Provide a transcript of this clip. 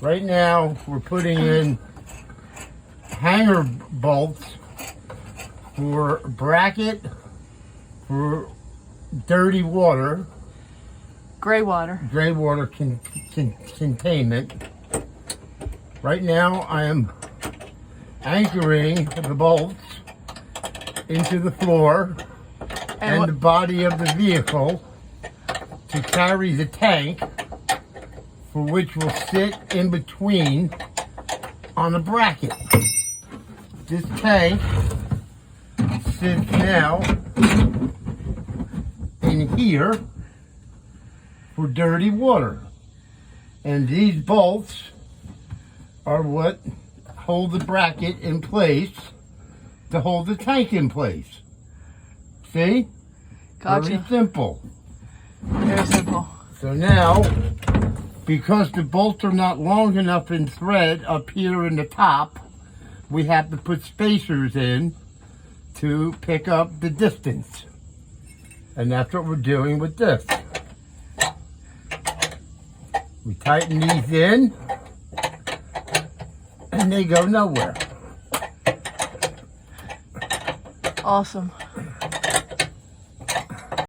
Right now, we're putting in hanger bolts for bracket for dirty water. Gray water. Gray water containment. Right now, I am anchoring the bolts into the floor and the body of the vehicle to carry the tank, for which will sit in between on a bracket. This tank sits now in here for dirty water. And these bolts are what hold the bracket in place to hold the tank in place. See? Gotcha. Very simple. Very simple. So now, because the bolts are not long enough in thread up here in the top, we have to put spacers in to pick up the distance. And that's what we're doing with this. We tighten these in, and they go nowhere. Awesome.